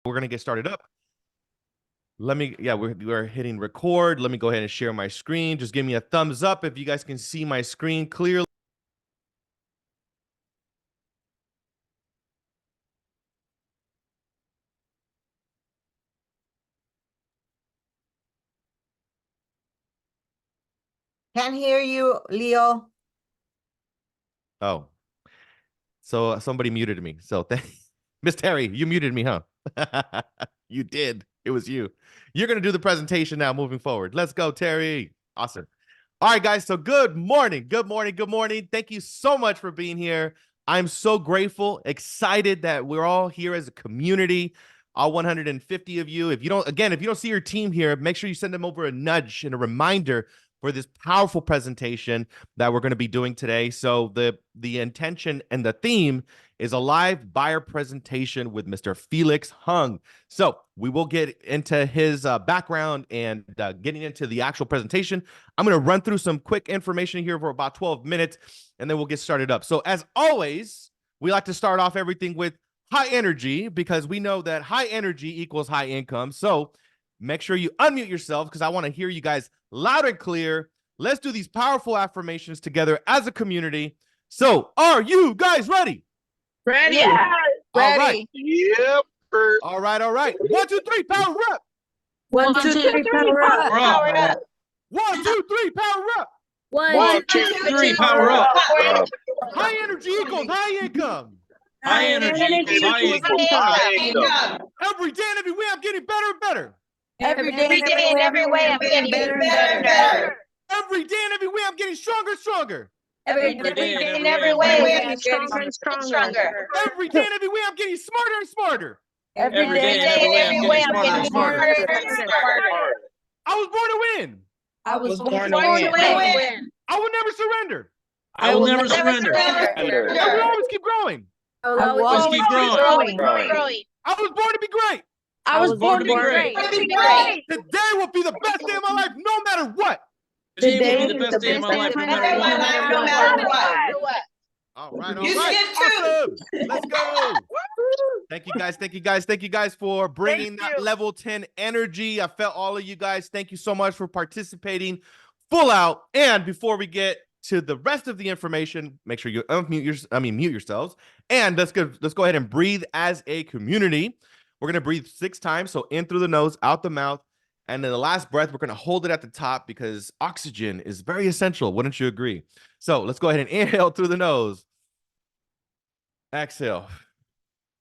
We're going to get started up. We're hitting record. Let me go ahead and share my screen. Just give me a thumbs up if you guys can see my screen clearly. Can't hear you, Leo. Oh, so somebody muted me. So Miss Terry, you muted me, huh? You did. It was you. You're going to do the presentation now moving forward. Let's go, Terry. Awesome. All right, guys. So good morning. Good morning. Good morning. Thank you so much for being here. I'm so grateful, excited that we're all here as a community, all 150 of you. If you don't see your team here, make sure you send them over a nudge and a reminder for this powerful presentation that we're going to be doing today. So the intention and the theme is a live buyer presentation with Mr. Felix Hung. So we will get into his background and getting into the actual presentation. I'm going to run through some quick information here for about 12 minutes, and then we'll get started up. So as always, we like to start off everything with high energy because we know that high energy equals high income. So make sure you unmute yourselves because I want to hear you guys loud and clear. Let's do these powerful affirmations together as a community. So are you guys ready? Ready? Yeah. All right. Yep. All right. 1, 2, 3, power up. 1, 2, 3, power up. Power up. 1, 2, 3, power up. 1, 2, 3, power up. High energy equals high income. High energy equals high income. Every day and every way, I'm getting better and better. Every day and every way, I'm getting better and better. Every day and every way, I'm getting stronger and stronger. Every day and every way, I'm getting stronger. Every day and every way, I'm getting smarter and smarter. Every day and every way, I'm getting smarter and smarter. I was born to win. I was born to win. I will never surrender. I will never surrender. I will always keep growing. I will always keep growing. I was born to be great. I was born to be great. Today will be the best day of my life, no matter what. Today will be the best day of my life, no matter what. All right. Awesome. Let's go. Thank you guys for bringing that level 10 energy. I felt all of you guys. Thank you so much for participating full out. And before we get to the rest of the information, make sure you mute yourselves. And let's go ahead and breathe as a community. We're going to breathe 6 times. So in through the nose, out the mouth. And then the last breath, we're going to hold it at the top because oxygen is very essential. Wouldn't you agree? So let's go ahead and inhale through the nose. Exhale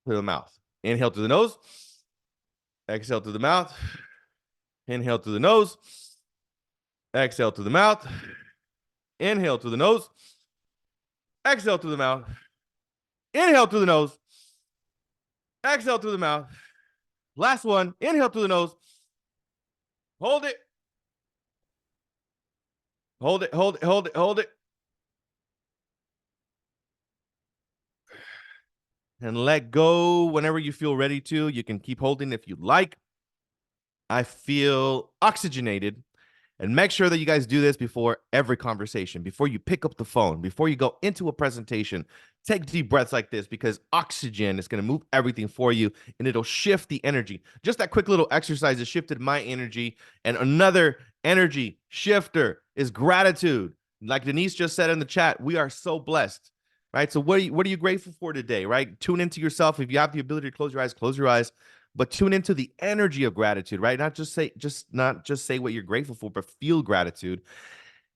through the mouth. Inhale through the nose. Exhale through the mouth. Inhale through the nose. Exhale through the mouth. Inhale through the nose. Exhale through the mouth. Inhale through the nose. Exhale through the mouth. Last one. Inhale through the nose. Hold it. Hold it, hold it, hold it, hold it. And let go whenever you feel ready to. You can keep holding if you like. I feel oxygenated. And make sure that you guys do this before every conversation, before you pick up the phone, before you go into a presentation. Take deep breaths like this because oxygen is going to move everything for you and it'll shift the energy. Just that quick little exercise has shifted my energy. And another energy shifter is gratitude. Like Denise just said in the chat, we are so blessed, right? So what are you grateful for today, right? Tune into yourself. If you have the ability to close your eyes. But tune into the energy of gratitude, right? Not just say what you're grateful for, but feel gratitude.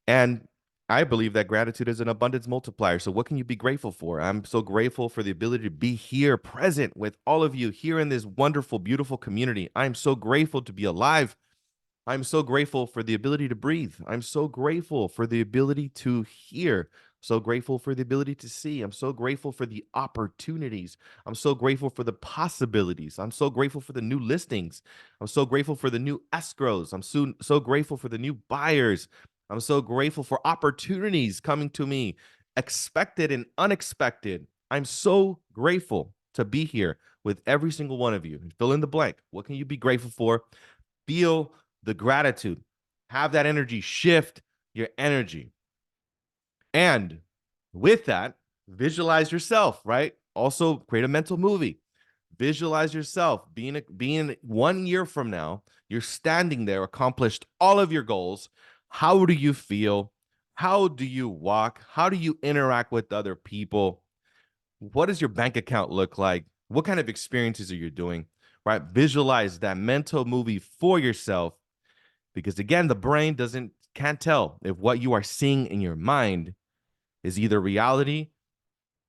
And I believe that gratitude is an abundance multiplier. So what can you be grateful for? I'm so grateful for the ability to be here, present with all of you here in this wonderful, beautiful community. I'm so grateful to be alive. I'm so grateful for the ability to breathe. I'm so grateful for the ability to hear. So grateful for the ability to see. I'm so grateful for the opportunities. I'm so grateful for the possibilities. I'm so grateful for the new listings. I'm so grateful for the new escrows. I'm so grateful for the new buyers. I'm so grateful for opportunities coming to me, expected and unexpected. I'm so grateful to be here with every single one of you. Fill in the blank. What can you be grateful for? Feel the gratitude. Have that energy shift your energy. And with that, visualize yourself, right? Also, create a mental movie. Visualize yourself being 1 year from now, you're standing there, accomplished all of your goals. How do you feel? How do you walk? How do you interact with other people? What does your bank account look like? What kind of experiences are you doing? Right? Visualize that mental movie for yourself, because again, the brain can't tell if what you are seeing in your mind is either reality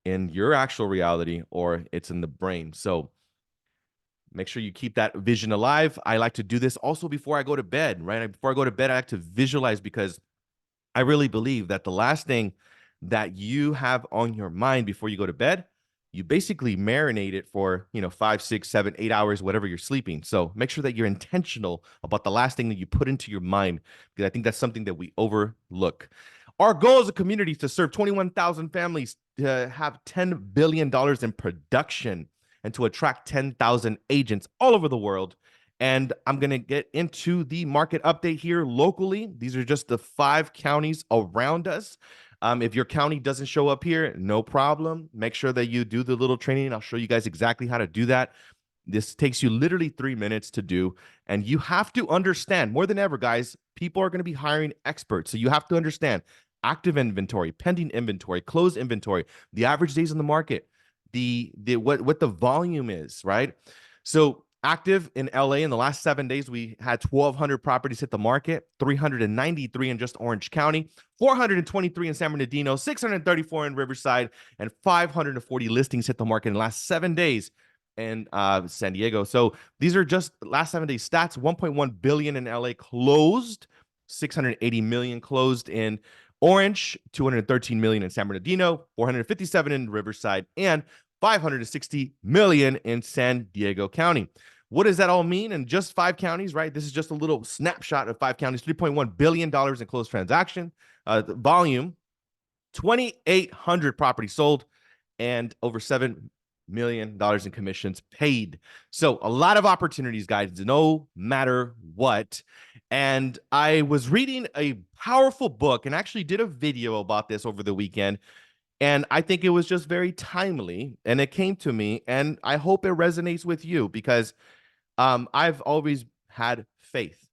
in your actual reality or it's in the brain. So make sure you keep that vision alive. I like to do this also before I go to bed, right? Before I go to bed, I like to visualize, because I really believe that the last thing that you have on your mind before you go to bed, you basically marinate it for, 5, 6, 7, 8 hours, whatever you're sleeping. So make sure that you're intentional about the last thing that you put into your mind, because I think that's something that we overlook. Our goal as a community is to serve 21,000 families, to have $10 billion in production, and to attract 10,000 agents all over the world. And I'm going to get into the market update here locally. These are just the 5 counties around us. If your county doesn't show up here, no problem. Make sure that you do the little training. I'll show you guys exactly how to do that. This takes you literally 3 minutes to do. And you have to understand, more than ever, guys, people are going to be hiring experts. So you have to understand active inventory, pending inventory, closed inventory, the average days on the market, what the volume is, right? So active in LA in the last 7 days, we had 1,200 properties hit the market, 393 in just Orange County, 423 in San Bernardino, 634 in Riverside, and 540 listings hit the market in the last 7 days in San Diego. So these are just last 7 days stats. 1.1 billion in LA closed, 680 million closed in Orange, 213 million in San Bernardino, 457 in Riverside, and 560 million in San Diego County. What does that all mean? In just 5 counties, right? This is just a little snapshot of 5 counties, $3.1 billion in closed transaction volume, 2,800 properties sold, and over $7 million in commissions paid. So a lot of opportunities, guys, no matter what. And I was reading a powerful book and actually did a video about this over the weekend. And I think it was just very timely, and it came to me, and I hope it resonates with you, because I've always had faith,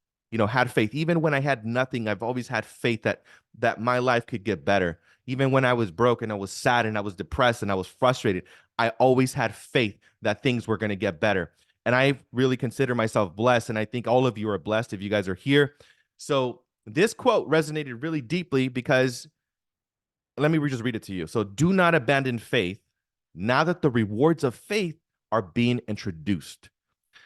had faith. Even when I had nothing, I've always had faith that my life could get better. Even when I was broke and I was sad and I was depressed and I was frustrated, I always had faith that things were going to get better. And I really consider myself blessed. And I think all of you are blessed if you guys are here. So this quote resonated really deeply, because let me just read it to you. So, do not abandon faith now that the rewards of faith are being introduced.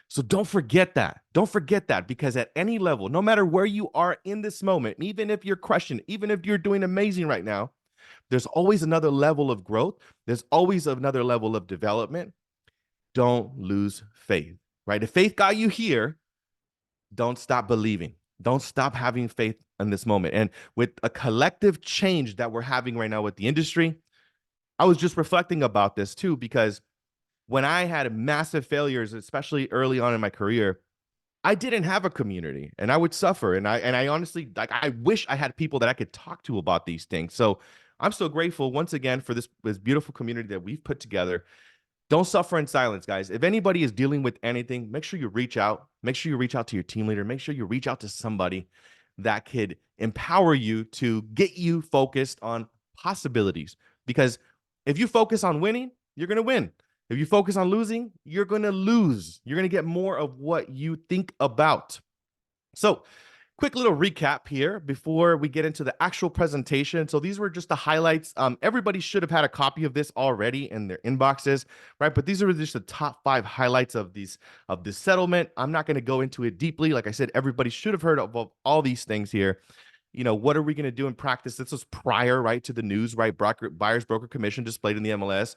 So don't forget that. Don't forget that, because at any level, no matter where you are in this moment, even if you're crushing, even if you're doing amazing right now, there's always another level of growth. There's always another level of development. Don't lose faith, right? If faith got you here, don't stop believing. Don't stop having faith in this moment. And with a collective change that we're having right now with the industry, I was just reflecting about this too, because when I had massive failures, especially early on in my career, I didn't have a community, and I would suffer. And I honestly, like, I wish I had people that I could talk to about these things. So I'm so grateful once again for this beautiful community that we've put together. Don't suffer in silence, guys. If anybody is dealing with anything, make sure you reach out. Make sure you reach out to your team leader. Make sure you reach out to somebody that could empower you to get you focused on possibilities. Because if you focus on winning, you're going to win. If you focus on losing, you're going to lose. You're going to get more of what you think about. So, quick little recap here before we get into the actual presentation. So these were just the highlights. Everybody should have had a copy of this already in their inboxes, right? But these are just the top 5 highlights of this settlement. I'm not going to go into it deeply. Like I said, everybody should have heard of all these things here. What are we going to do in practice? This was prior, right, to the news, right? Buyer's broker commission displayed in the MLS.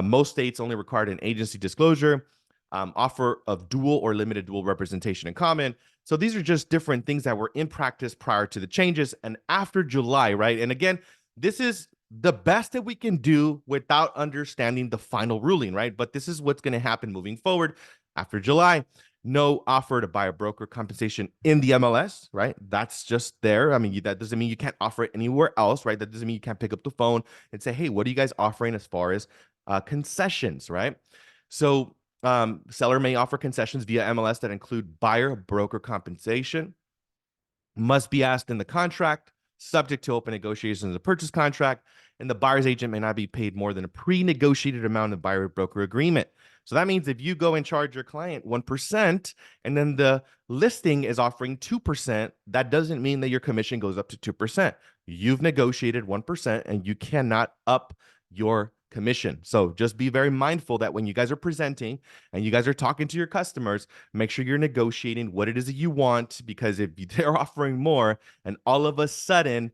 Most states only required an agency disclosure, offer of dual or limited dual representation in common. So these are just different things that were in practice prior to the changes and after July, right? And again, this is the best that we can do without understanding the final ruling, right? But this is what's going to happen moving forward after July. No offer to buy a broker compensation in the MLS, right? That's just there. I mean, that doesn't mean you can't offer it anywhere else, right? That doesn't mean you can't pick up the phone and say, hey, what are you guys offering as far as concessions, right? So Seller may offer concessions via MLS that include buyer broker compensation, must be asked in the contract, subject to open negotiations of the purchase contract, and the buyer's agent may not be paid more than a pre-negotiated amount of buyer broker agreement. So that means if you go and charge your client 1% and then the listing is offering 2%, that doesn't mean that your commission goes up to 2%. You've negotiated 1% and you cannot up your commission. So just be very mindful that when you guys are presenting and you guys are talking to your customers, make sure you're negotiating what it is that you want, because if they're offering more and all of a sudden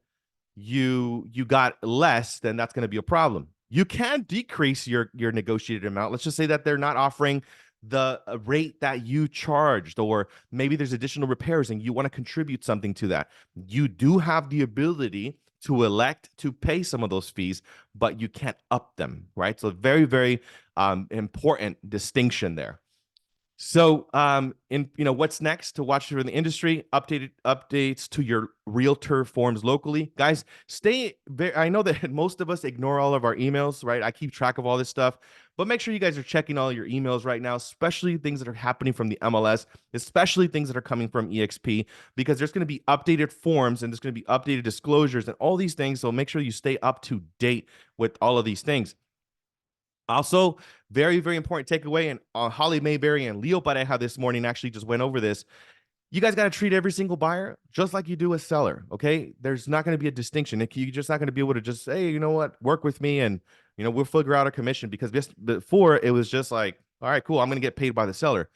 you got less, then that's going to be a problem. You can decrease your negotiated amount. Let's just say that they're not offering the rate that you charged, or maybe there's additional repairs and you want to contribute something to that. You do have the ability to elect to pay some of those fees, but you can't up them, right? So very, very important distinction there. So, what's next to watch for the industry? Updates to your realtor forms locally, guys. I know that most of us ignore all of our emails, right? I keep track of all this stuff, but make sure you guys are checking all your emails right now, especially things that are happening from the MLS, especially things that are coming from EXP, because there's going to be updated forms and there's going to be updated disclosures and all these things. So make sure you stay up to date with all of these things. Also, very, very important takeaway, and Holly Mayberry and Leo Pareja this morning actually just went over this. You guys got to treat every single buyer just like you do a seller, okay? There's not going to be a distinction. You're just not going to be able to just say, you know what, work with me and, we'll figure out a commission, because before it was just like, all right, cool, I'm going to get paid by the seller.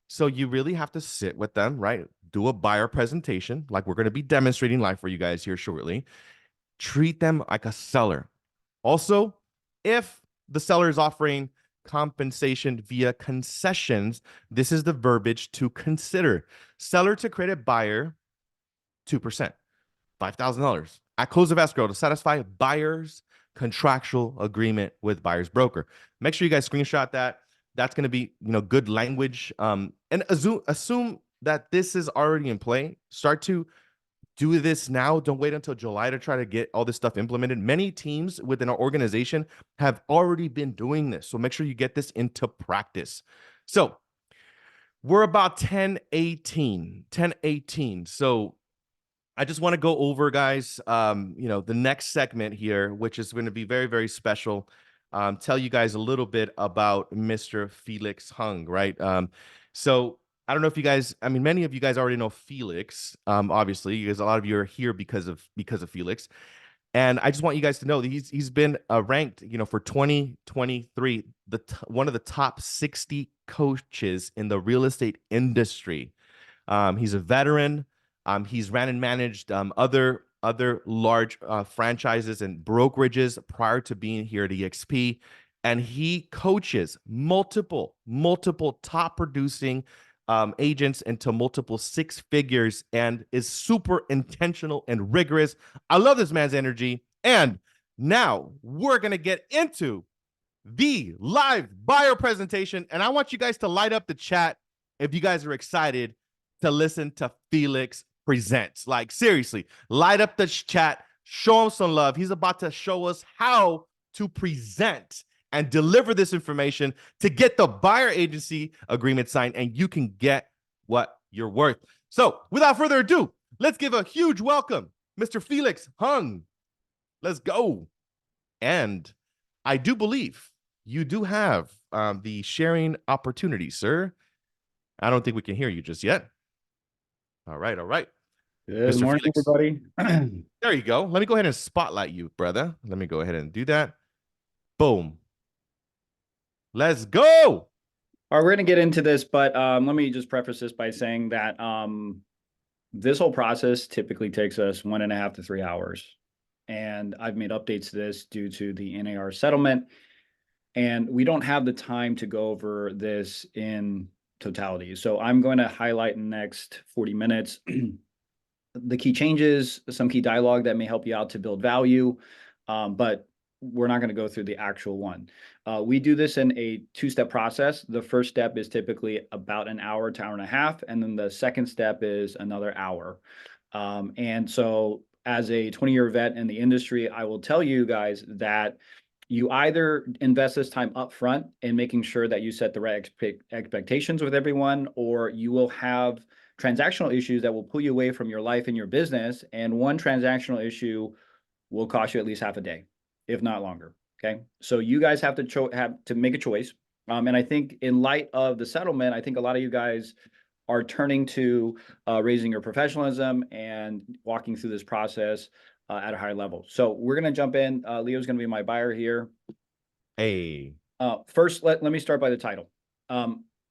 So you really have to sit with them, right? Do a buyer presentation like we're going to be demonstrating live for you guys here shortly. Treat them like a seller. Also, if the seller is offering compensation via concessions, this is the verbiage to consider. Seller to credit buyer 2%, $5,000 at close of escrow to satisfy buyer's contractual agreement with buyer's broker. Make sure you guys screenshot that. That's going to be, good language. And assume that this is already in play. Start to do this now. Don't wait until July to try to get all this stuff implemented. Many teams within our organization have already been doing this. So make sure you get this into practice. So we're about 10:18. So I just want to go over, guys, the next segment here, which is going to be very, very special. Tell you guys a little bit about Mr. Felix Hung, right? So I don't know if you guys, many of you guys already know Felix. Obviously, because a lot of you are here because of Felix. And I just want you guys to know that he's been ranked, for 2023, one of the top 60 coaches in the real estate industry. He's a veteran. He's ran and managed other large franchises and brokerages prior to being here at EXP. And he coaches multiple top producing agents into multiple six figures and is super intentional and rigorous. I love this man's energy. And now we're going to get into the live buyer presentation. And I want you guys to light up the chat if you guys are excited to listen to Felix presents. Like, seriously, light up the chat, show him some love. He's about to show us how to present and deliver this information to get the buyer agency agreement signed, and you can get what you're worth. So without further ado, let's give a huge welcome, Mr. Felix Hung. Let's go. And I do believe you do have the sharing opportunity, sir. I don't think we can hear you just yet. All right. Good Mr. morning, Felix. everybody. There you go. Let me go ahead and spotlight you, brother. Let me go ahead and do that. Boom. Let's go. All right, we're going to get into this, but let me just preface this by saying that this whole process typically takes us 1.5 to 3 hours. And I've made updates to this due to the NAR settlement. And we don't have the time to go over this in totality. So I'm going to highlight in the next 40 minutes the key changes, some key dialogue that may help you out to build value, but we're not going to go through the actual one. We do this in a two-step process. The first step is typically about an hour to hour and a half, and then the second step is another hour. And so as a 20-year vet in the industry, I will tell you guys that You either invest this time up front in making sure that you set the right expectations with everyone, or you will have transactional issues that will pull you away from your life and your business. And one transactional issue will cost you at least half a day, if not longer. Okay. So you guys have to make a choice. And I think in light of the settlement, I think a lot of you guys are turning to raising your professionalism and walking through this process at a higher level. So we're going to jump in. Leo's going to be my buyer here. Hey. First, let me start by the title.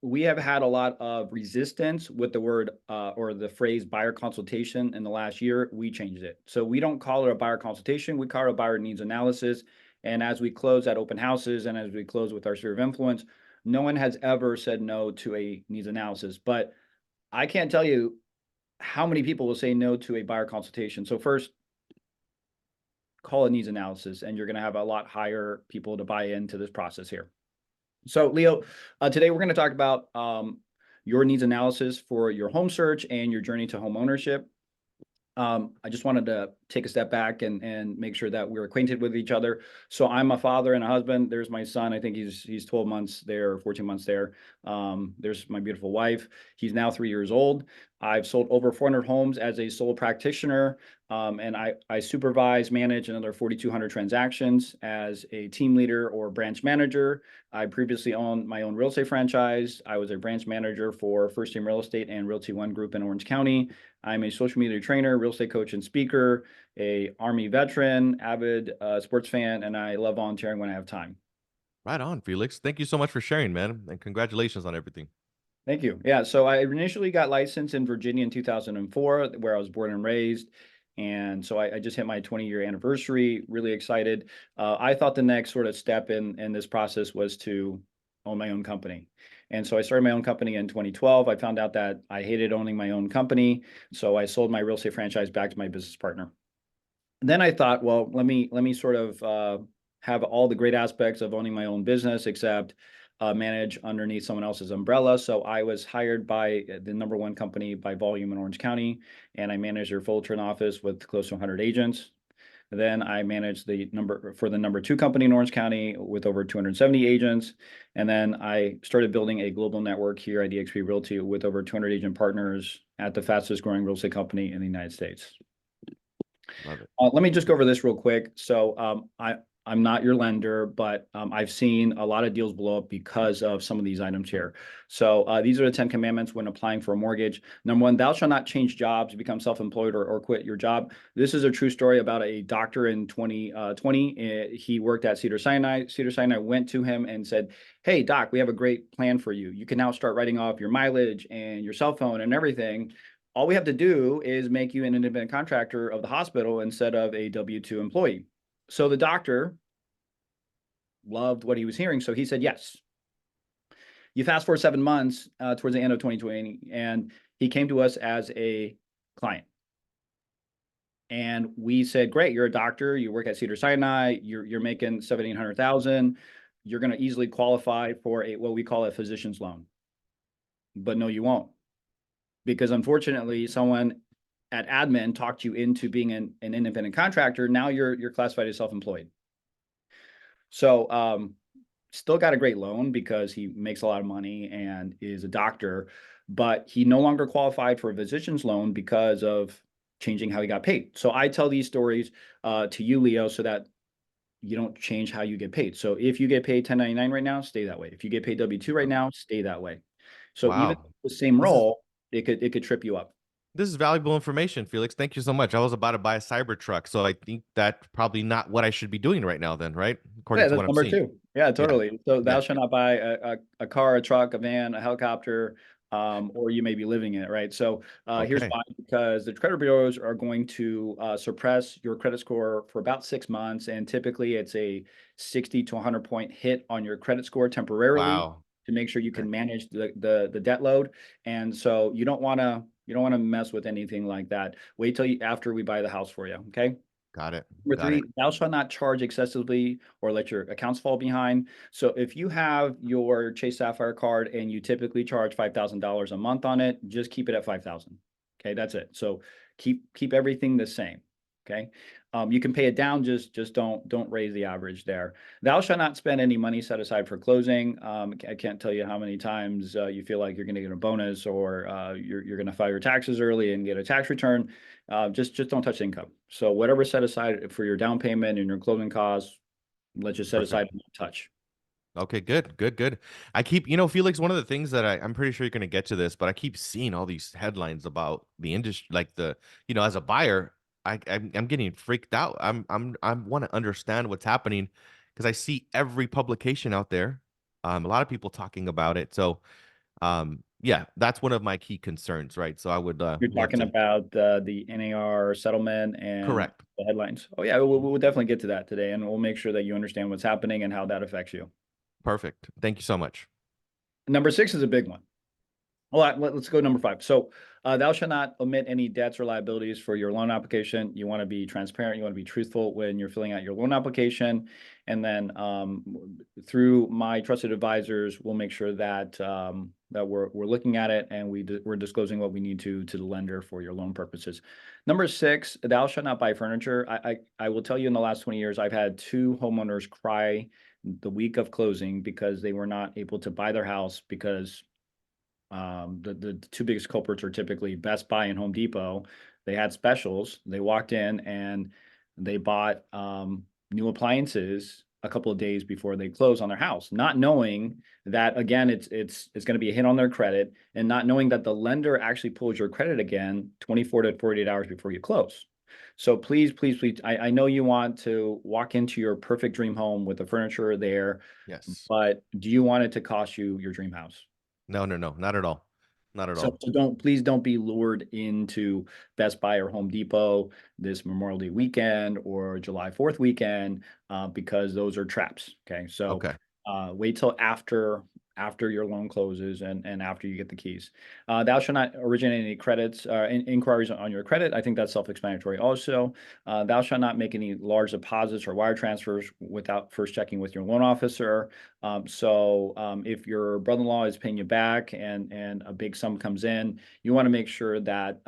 We have had a lot of resistance with the word or the phrase buyer consultation in the last year. We changed it. So we don't call it a buyer consultation. We call it a buyer needs analysis. And as we close at open houses and as we close with our sphere of influence, no one has ever said no to a needs analysis. But I can't tell you how many people will say no to a buyer consultation. So first, call it needs analysis, and you're going to have a lot higher people to buy into this process here. So Leo, today we're going to talk about your needs analysis for your home search and your journey to home ownership. I just wanted to take a step back and make sure that we're acquainted with each other. So I'm a father and a husband. There's my son. I think he's 12 months there, 14 months there. There's my beautiful wife. He's now 3 years old. I've sold over 400 homes as a sole practitioner, and I supervise, manage another 4,200 transactions as a team leader or branch manager. I previously owned my own real estate franchise. I was a branch manager for First Team Real Estate and Realty One Group in Orange County. I'm a social media trainer, real estate coach, and speaker, a Army veteran, avid sports fan, and I love volunteering when I have time. Right on, Felix. Thank you so much for sharing, man. And congratulations on everything. Thank you. Yeah, so I initially got licensed in Virginia in 2004, where I was born and raised. And so I just hit my 20-year anniversary, really excited. I thought the next sort of step in this process was to own my own company. And so I started my own company in 2012. I found out that I hated owning my own company. So I sold my real estate franchise back to my business partner. Then I thought, well, let me sort of have all the great aspects of owning my own business, except manage underneath someone else's umbrella. So I was hired by the #1 company by volume in Orange County, and I managed their Fullerton office with close to 100 agents. Then I managed the #2 company in Orange County with over 270 agents. And then I started building a global network here at eXp Realty with over 200 agent partners at the fastest growing real estate company in the United States. Love it. Let me just go over this real quick. So I'm not your lender, but I've seen a lot of deals blow up because of some of these items here. So these are the 10 commandments when applying for a mortgage. Number 1, thou shalt not change jobs, become self-employed, or quit your job. This is a true story about a doctor in 2020. He worked at Cedars-Sinai. Cedars-Sinai went to him and said, hey, doc, we have a great plan for you. You can now start writing off your mileage and your cell phone and everything. All we have to do is make you an independent contractor of the hospital instead of a W-2 employee. So the doctor loved what he was hearing, so he said yes. You fast forward 7 months towards the end of 2020, and he came to us as a client. And we said, great, you're a doctor, you work at Cedars-Sinai, you're making $1,700,000, you're going to easily qualify for what we call a physician's loan. But no, you won't. Because unfortunately, someone at admin talked you into being an independent contractor. Now you're classified as self-employed. So still got a great loan because he makes a lot of money and is a doctor, but he no longer qualified for a physician's loan because of changing how he got paid. So I tell these stories to you, Leo, so that you don't change how you get paid. So if you get paid 1099 right now, stay that way. If you get paid W-2 right now, stay that way. So even the same role, it could trip you up. This is valuable information, Felix. Thank you so much. I was about to buy a cyber truck, so I think that's probably not what I should be doing right now then, right? According to what I'm seeing. Number 2. Yeah, totally. Yeah. So thou shalt not buy a car, a truck, a van, a helicopter, or you may be living in it, right? So here's why, because the credit bureaus are going to suppress your credit score for about 6 months, and typically it's a 60 to 100 point hit on your credit score temporarily to make sure you can manage the debt load. And so you don't want to mess with anything like that. Wait till after we buy the house for you. Okay. Got it. Number 3, thou shalt not charge excessively or let your accounts fall behind. So if you have your Chase Sapphire card and you typically charge $5,000 a month on it, just keep it at $5,000. Okay, that's it. So keep everything the same. Okay. You can pay it down, just don't raise the average there. Thou shalt not spend any money set aside for closing. I can't tell you how many times you feel like you're going to get a bonus, or you're going to file your taxes early and get a tax return. Just don't touch income. So whatever set aside for your down payment and your closing costs, let's just set Perfect. aside and not touch. Okay, good. I keep, Felix, one of the things that I'm pretty sure you're going to get to this, but I keep seeing all these headlines about the industry, like as a buyer, I'm getting freaked out. I want to understand what's happening because I see every publication out there, a lot of people talking about it. So, yeah, that's one of my key concerns, right? So I would You're love talking to. about the NAR settlement and Correct. the headlines. Oh yeah, we'll definitely get to that today, and we'll make sure that you understand what's happening and how that affects you. Perfect. Thank you so much. Number 6 is a big one. Well, let's go number 5. So, thou shalt not omit any debts or liabilities for your loan application. You want to be transparent. You want to be truthful when you're filling out your loan application. And then through my trusted advisors, we'll make sure that that we're looking at it, and we're disclosing what we need to the lender for your loan purposes. Number 6, thou shalt not buy furniture. I will tell you, in the last 20 years, I've had 2 homeowners cry the week of closing because they were not able to buy their house because the 2 biggest culprits are typically Best Buy and Home Depot. They had specials. They walked in and they bought new appliances a couple of days before they close on their house, not knowing that, again, it's going to be a hit on their credit, and not knowing that the lender actually pulls your credit again 24 to 48 hours before you close. So please, I know you want to walk into your perfect dream home with the furniture there, Yes. but do you want it to cost you your dream house? No, not at all. Not at all. So please don't be lured into Best Buy or Home Depot this Memorial Day weekend or July 4th weekend, because those are traps. Okay. So Okay. wait till after your loan closes and after you get the keys. Thou shalt not originate any credits, inquiries on your credit. I think that's self-explanatory also. Thou shalt not make any large deposits or wire transfers without first checking with your loan officer. If your brother-in-law is paying you back and a big sum comes in, you want to make sure that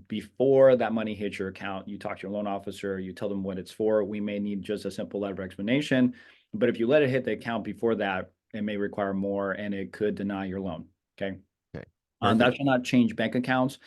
before that money hits your account, you talk to your loan officer, you tell them what it's for. We may need just a simple letter of explanation, but if you let it hit the account before that, it may require more, and it could deny your loan. Okay. Okay. Thou Perfect. shalt not change bank accounts.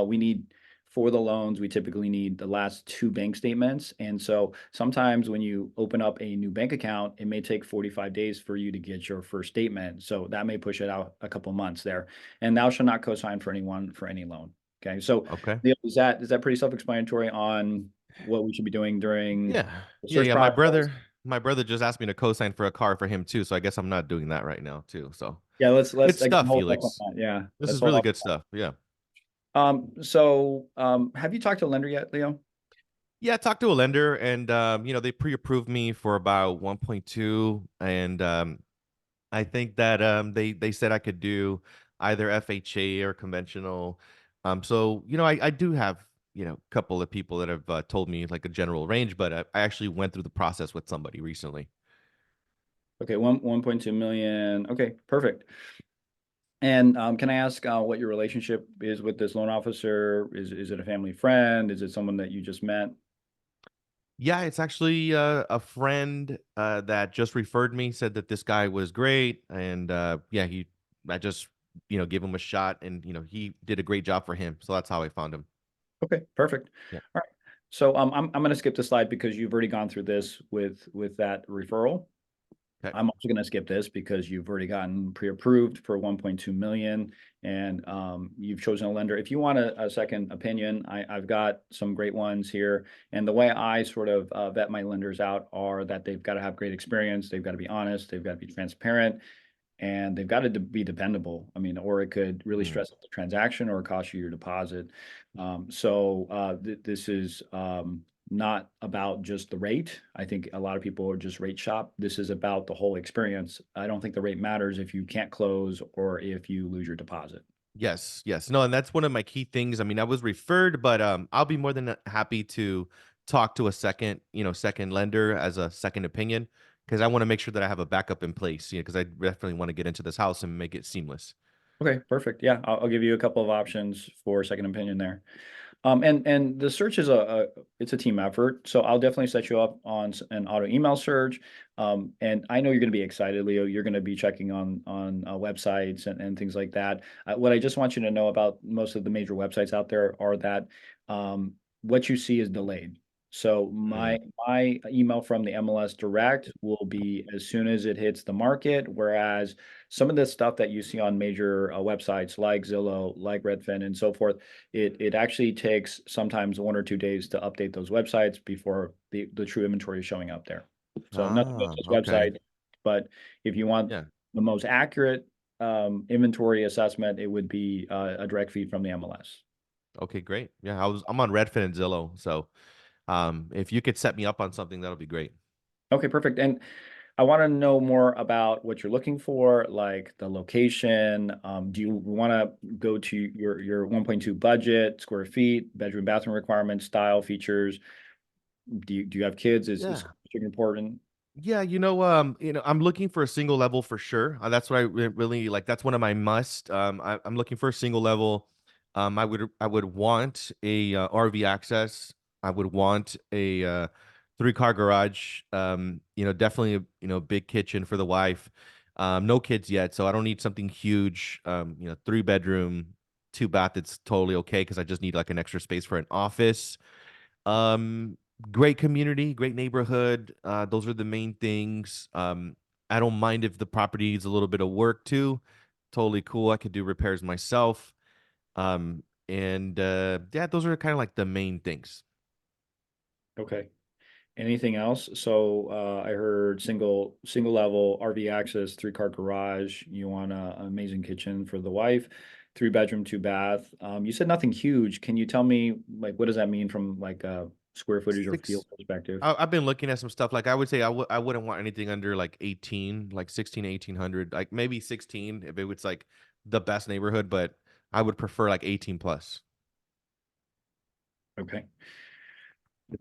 We need, for the loans, we typically need the last 2 bank statements. And so sometimes when you open up a new bank account, it may take 45 days for you to get your first statement. So that may push it out a couple months there. And thou shalt not co-sign for anyone for any loan. Okay. So Okay. is that pretty self-explanatory on what we should be doing during Yeah. the Yeah. search Yeah. process? My brother just asked me to co-sign for a car for him too. So I guess I'm not doing that right now too. So Yeah, let's good again stuff, hold off on Felix. that. Yeah, This let's is hold really off. good stuff. Yeah. Have you talked to a lender yet, Leo? Yeah. I talked to a lender and, they pre-approved me for about 1.2. And, I think that, they said I could do either FHA or conventional. So, I do have, a couple of people that have told me like a general range, but I actually went through the process with somebody recently. Okay, 1.2 million. Okay, perfect. And can I ask what your relationship is with this loan officer? Is it a family friend? Is it someone that you just met? Yeah, it's actually a friend that just referred me, said that this guy was great, and yeah, I just gave him a shot, and he did a great job for him, so that's how I found him. Okay, perfect. Yeah. All right. So I'm going to skip the slide because you've already gone through this with that referral. Okay. I'm also going to skip this because you've already gotten pre-approved for 1.2 million, and you've chosen a lender. If you want a second opinion, I've got some great ones here. And the way I sort of vet my lenders out are that they've got to have great experience, they've got to be honest, they've got to be transparent, and they've got to be dependable. I mean, or it could really stress out the transaction or cost you your deposit. This is not about just the rate. I think a lot of people are just rate shop. This is about the whole experience. I don't think the rate matters if you can't close or if you lose your deposit. Yes, yes. No, and that's one of my key things. I mean, I was referred, but I'll be more than happy to talk to a second lender as a second opinion because I want to make sure that I have a backup in place, because I definitely want to get into this house and make it seamless. Okay, perfect. Yeah, I'll give you a couple of options for second opinion there. And the search is it's a team effort. So I'll definitely set you up on an auto email search. And I know you're going to be excited, Leo. You're going to be checking on websites and things like that. What I just want you to know about most of the major websites out there are that what you see is delayed. So my email from the MLS Direct will be as soon as it hits the market, whereas some of the stuff that you see on major websites like Zillow, like Redfin, and so forth, it actually takes sometimes 1 or 2 days to update those websites before the true inventory is showing up there. So nothing Ah, against this okay. website, but if you want Yeah. the most accurate inventory assessment, it would be a direct feed from the MLS. Okay, great. Yeah, I'm on Redfin and Zillow, so if you could set me up on something, that'll be great. Okay, perfect. And I want to know more about what you're looking for, like the location. Do you want to go to your 1.2 budget, square feet, bedroom, bathroom requirements, style, features? Do you have kids? Is Yeah. important? Yeah, I'm looking for a single level for sure. That's what I really like. That's one of my must. I'm looking for a single level. I would want a RV access. I would want a 3-car garage. Definitely a big kitchen for the wife. No kids yet, so I don't need something huge. 3-bedroom, 2 bath. It's totally okay because I just need like an extra space for an office. Um, Great community, great neighborhood. Those are the main things. I don't mind if the property needs a little bit of work too. Totally cool. I could do repairs myself. And yeah, those are kind of like the main things. Okay. Anything else? So I heard single level RV access, 3-car garage. You want an amazing kitchen for the wife, 3-bedroom, 2 bath. You said nothing huge. Can you tell me like what does that mean from like a square footage or feel Six. perspective? I've been looking at some stuff. Like I would say, I wouldn't want anything under like 18, like 16, 1800, like maybe 16 if it was like the best neighborhood, but I would prefer like 18 plus. Okay.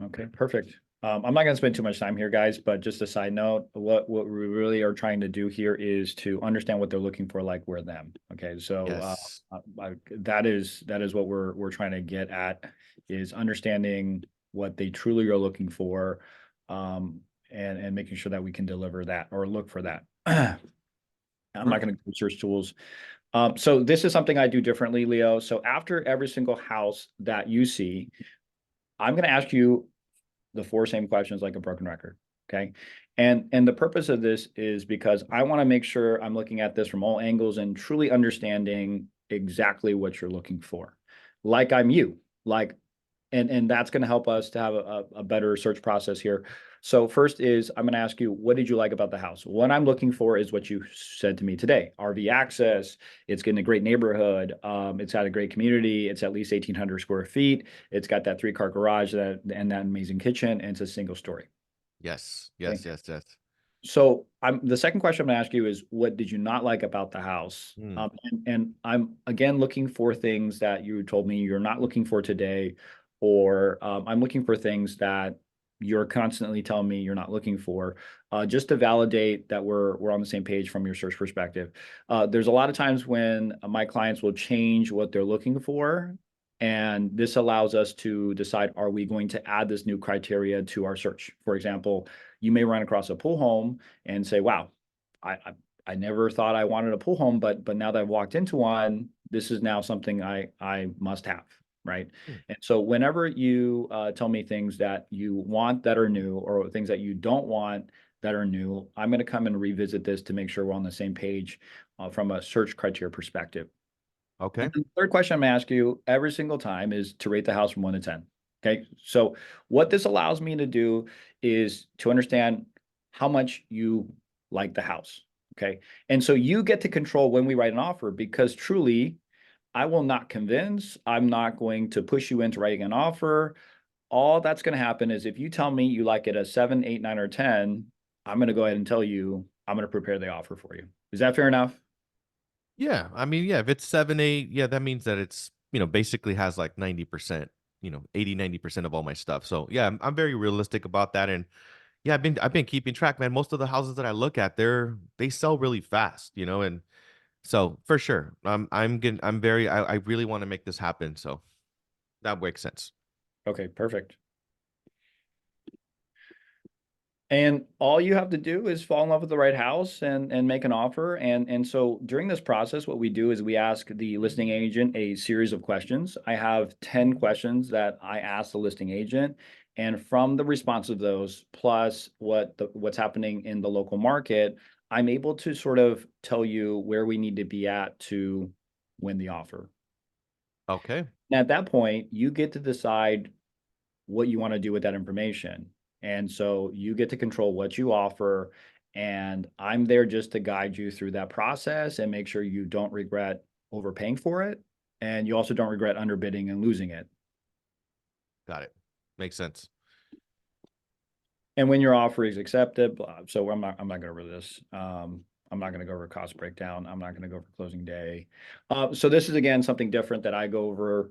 Okay, perfect. I'm not going to spend too much time here, guys, but just a side note, what we really are trying to do here is to understand what they're looking for, like we're them. Okay, so Yes. that is what we're trying to get at, is understanding what they truly are looking for, and making sure that we can deliver that or look for that. I'm not going to go search tools. So this is something I do differently, Leo. So after every single house that you see, I'm going to ask you the 4 same questions like a broken record. Okay. And the purpose of this is because I want to make sure I'm looking at this from all angles and truly understanding exactly what you're looking for. Like I'm you. Like, and that's going to help us to have a better search process here. So first is I'm going to ask you, what did you like about the house? What I'm looking for is what you said to me today. RV access. It's in a great neighborhood. It's got a great community. It's at least 1,800 square feet. It's got that 3-car garage and that amazing kitchen, and it's a single story. Yes. Okay. Yes. Yes. Yes. So the second question I'm going to ask you is, what did you not like about the house? Hmm. And I'm again looking for things that you told me you're not looking for today, or I'm looking for things that you're constantly telling me you're not looking for, just to validate that we're on the same page from your search perspective. There's a lot of times when my clients will change what they're looking for, and this allows us to decide, are we going to add this new criteria to our search? For example, you may run across a pool home and say, wow, I never thought I wanted a pool home, but now that I've walked into one, this is now something I must have, right? Hmm. And so whenever you tell me things that you want that are new, or things that you don't want that are new, I'm going to come and revisit this to make sure we're on the same page from a search criteria perspective. Okay. And the third question I'm going to ask you every single time is to rate the house from 1 to 10. Okay. So what this allows me to do is to understand how much you like the house. Okay. And so you get to control when we write an offer, because truly, I will not convince, I'm not going to push you into writing an offer. All that's going to happen is if you tell me you like it a 7, 8, 9, or 10, I'm going to go ahead and tell you I'm going to prepare the offer for you. Is that fair enough? Yeah. I mean, yeah, if it's 7, 8, yeah, that means that it's, basically has like 90%, 80, 90% of all my stuff. So yeah, I'm very realistic about that. And yeah, I've been keeping track, man. Most of the houses that I look at, they sell really fast, and so for sure. I'm getting, I really want to make this happen. So That makes sense. Okay, perfect. And all you have to do is fall in love with the right house and make an offer. And so during this process, what we do is we ask the listing agent a series of questions. I have 10 questions that I ask the listing agent. And from the response of those, plus what's happening in the local market, I'm able to sort of tell you where we need to be at to win the offer. Okay. And at that point, you get to decide what you want to do with that information. And so you get to control what you offer. And I'm there just to guide you through that process and make sure you don't regret overpaying for it. And you also don't regret underbidding and losing it. Got it. Makes sense. And when your offer is accepted, so I'm not going over this. I'm not going to go over cost breakdown. I'm not going to go over closing day. So this is, again, something different that I go over,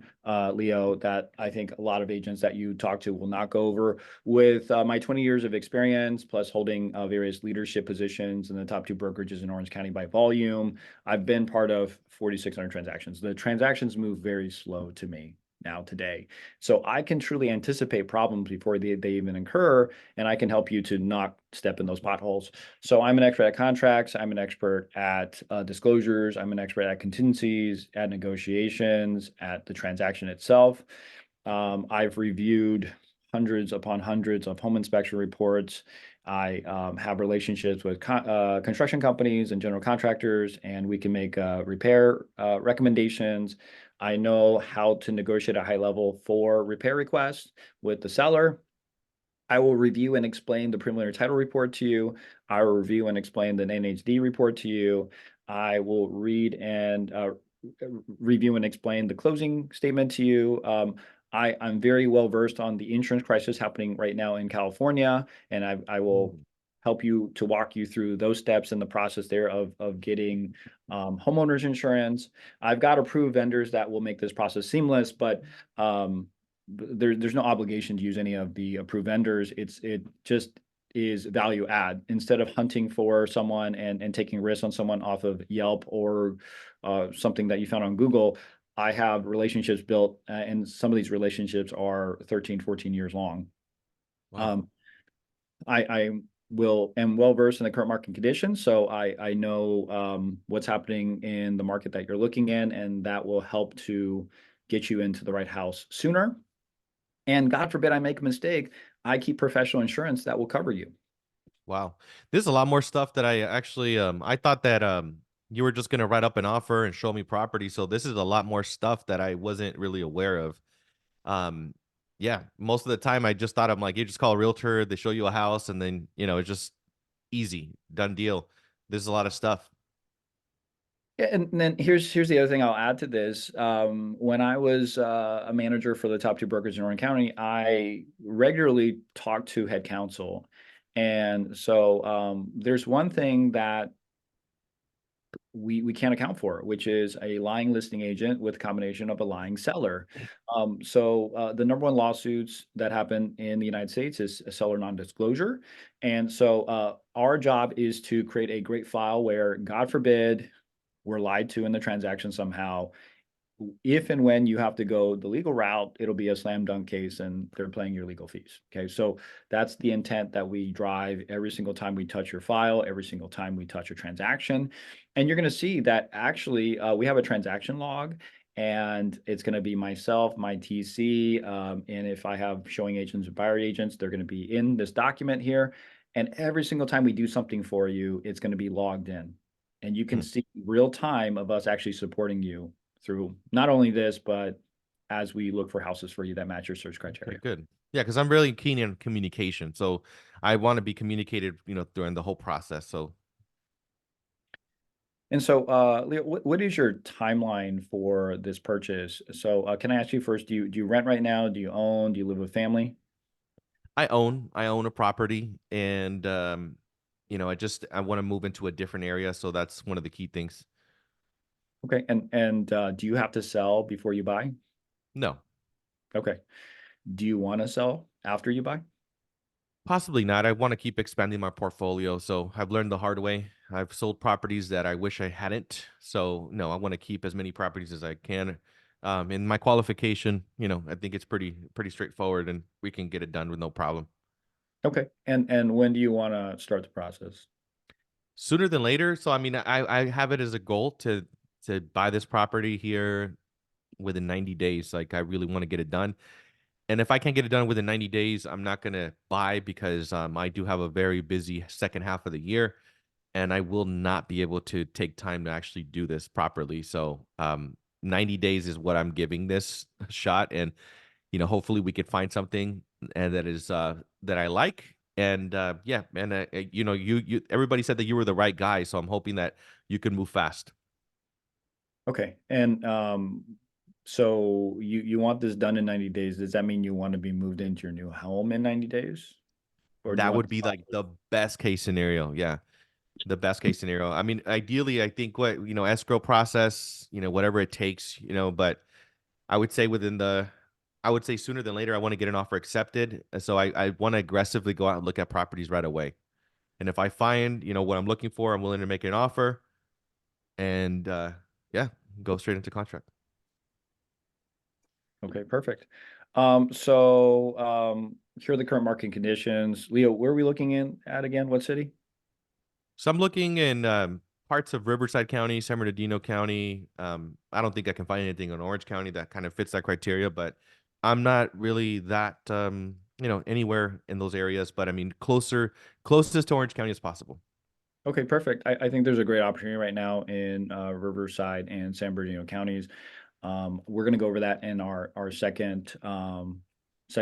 Leo, that I think a lot of agents that you talk to will not go over. With my 20 years of experience, plus holding various leadership positions in the top 2 brokerages in Orange County by volume, I've been part of 4,600 transactions. The transactions move very slow to me now today. So I can truly anticipate problems before they even occur, and I can help you to not step in those potholes. So I'm an expert at contracts. I'm an expert at disclosures. I'm an expert at contingencies, at negotiations, at the transaction itself. I've reviewed hundreds upon hundreds of home inspection reports. I have relationships with construction companies and general contractors, and we can make repair recommendations. I know how to negotiate a high level for repair requests with the seller. I will review and explain the preliminary title report to you. I will review and explain the NHD report to you. I will read and review and explain the closing statement to you. I'm very well versed on the insurance crisis happening right now in California, and I will help you to walk you through those steps in the process there of getting homeowners insurance. I've got approved vendors that will make this process seamless, but there's no obligation to use any of the approved vendors. It just is value add. Instead of hunting for someone and taking risks on someone off of Yelp or something that you found on Google, I have relationships built, and some of these relationships are 13, 14 years long. Wow. I am well versed in the current market conditions, so I know what's happening in the market that you're looking in, and that will help to get you into the right house sooner. And God forbid I make a mistake, I keep professional insurance that will cover you. Wow. This is a lot more stuff that I actually I thought that you were just gonna write up an offer and show me property. So this is a lot more stuff that I wasn't really aware of. Um yeah, most of the time I just thought I'm like, you just call a realtor, they show you a house, and then it's just easy, done deal. This is a lot of stuff. Yeah, and then here's the other thing I'll add to this. When I was a manager for the top 2 brokers in Orange County, I regularly talked to head counsel. And so there's one thing that we can't account for, which is a lying listing agent with a combination of a lying seller. So the number 1 lawsuits that happen in the United States is a seller non-disclosure. And so our job is to create a great file where, God forbid, we're lied to in the transaction somehow. If and when you have to go the legal route, it'll be a slam dunk case and they're paying your legal fees. Okay. So that's the intent that we drive every single time we touch your file, every single time we touch a transaction. And you're going to see that actually we have a transaction log, and it's going to be myself, my TC. And if I have showing agents and buyer agents, they're going to be in this document here. And every single time we do something for you, it's going to be logged in. And you can see real time of us actually supporting you through not only this, but as we look for houses for you that match your search criteria. Okay, good. Yeah, because I'm really keen in communication. So I want to be communicated, during the whole process. So And so, Leo, what is your timeline for this purchase? So, can I ask you first, do you rent right now? Do you own? Do you live with family? I own a property, and I want to move into a different area. So that's one of the key things. Okay. And do you have to sell before you buy? No, Okay. Do you want to sell after you buy? possibly not. I want to keep expanding my portfolio. So I've learned the hard way. I've sold properties that I wish I hadn't. So no, I want to keep as many properties as I can. In my qualification, I think it's pretty straightforward, and we can get it done with no problem. Okay. And when do you want to start the process? Sooner than later. So I mean, I have it as a goal to buy this property here within 90 days. Like I really want to get it done. And if I can't get it done within 90 days, I'm not gonna buy because I do have a very busy second half of the year, and I will not be able to take time to actually do this properly. So 90 days is what I'm giving this shot, and hopefully we could find something and that is that I like. And yeah, and you everybody said that you were the right guy, so I'm hoping that you can move fast. Okay. And so you want this done in 90 days. Does that mean you want to be moved into your new home in 90 days? Or do you That want would be like the best case scenario. Yeah, the best case scenario. I mean, ideally, I think what escrow process, whatever it takes, but I would say I would say sooner than later, I want to get an offer accepted. So I want to aggressively go out and look at properties right away. And if I find, what I'm looking for, I'm willing to make an offer and yeah, go straight into contract. Okay, perfect. So here are the current market conditions. Leo, where are we looking at again? What city? So I'm looking in parts of Riverside County, San Bernardino County. I don't think I can find anything in Orange County that kind of fits that criteria, but I'm not really that anywhere in those areas. But I mean, closest to Orange County as possible. Okay, perfect. I think there's a great opportunity right now in Riverside and San Bernardino counties. We're going to go over that in our second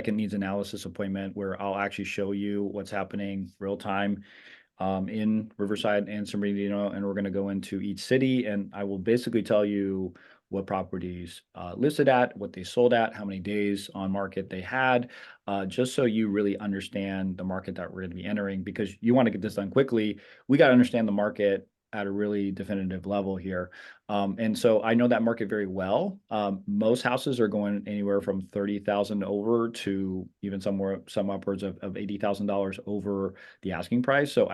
needs analysis appointment, where I'll actually show you what's happening real time in Riverside and San Bernardino, and we're going to go into each city, and I will basically tell you what properties listed at, what they sold at, how many days on market they had, just so you really understand the market that we're going to be entering. Because you want to get this done quickly, we got to understand the market at a really definitive level here. And so I know that market very well. Most houses are going anywhere from 30,000 over to even some upwards of $80,000 over the asking price. So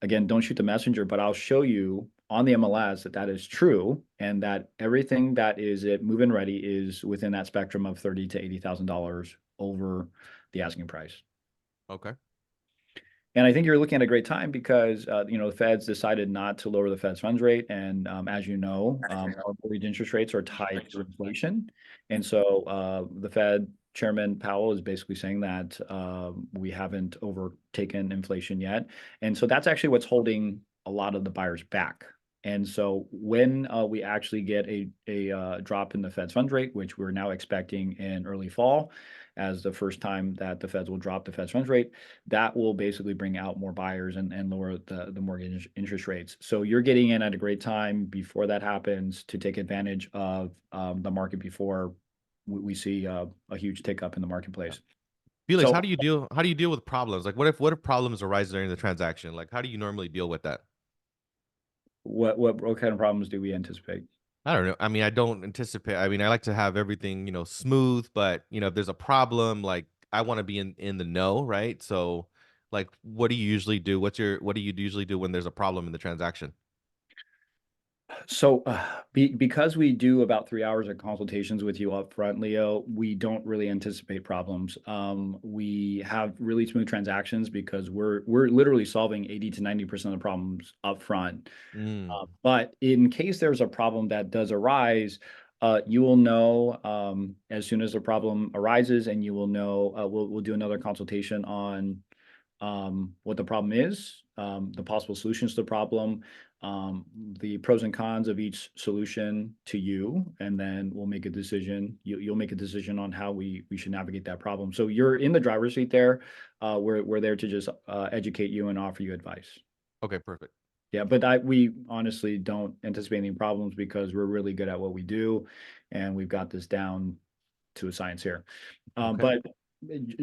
again, don't shoot the messenger, but I'll show you on the MLS that is true, and that everything that is move-in ready is within that spectrum of $30,000 to $80,000 over the asking price. Okay. And I think you're looking at a great time because the Fed's decided not to lower the Fed's funds rate, and as you know, our mortgage interest rates are tied to inflation, and so the Fed Chairman Powell is basically saying that we haven't overtaken inflation yet, and so that's actually what's holding a lot of the buyers back. And so when we actually get a drop in the Fed's funds rate, which we're now expecting in early fall, as the first time that the Feds will drop the Fed's funds rate, that will basically bring out more buyers and lower the mortgage interest rates. So you're getting in at a great time before that happens to take advantage of the market before we see a huge tick up in the marketplace. Felix, So how do you deal with problems? Like what if problems arise during the transaction? Like how do you normally deal with that? what kind of problems do we anticipate? I don't know. I mean, I don't anticipate. I mean, I like to have everything, smooth, but if there's a problem, like I want to be in the know, right? So, like, what do you usually do? What do you usually do when there's a problem in the transaction? So, because we do about 3 hours of consultations with you up front, Leo, we don't really anticipate problems. We have really smooth transactions because we're literally solving 80 to 90% of the problems up front. Mm, But in case there's a problem that does arise, you will know as soon as the problem arises, and you will know we'll do another consultation on what the problem is, the possible solutions to the problem, the pros and cons of each solution to you, and then we'll make a decision. You'll make a decision on how we should navigate that problem. So you're in the driver's seat there. We're there to just educate you and offer you advice. okay, perfect. Yeah, but we honestly don't anticipate any problems because we're really good at what we do, and we've got this down to a science here. Okay. But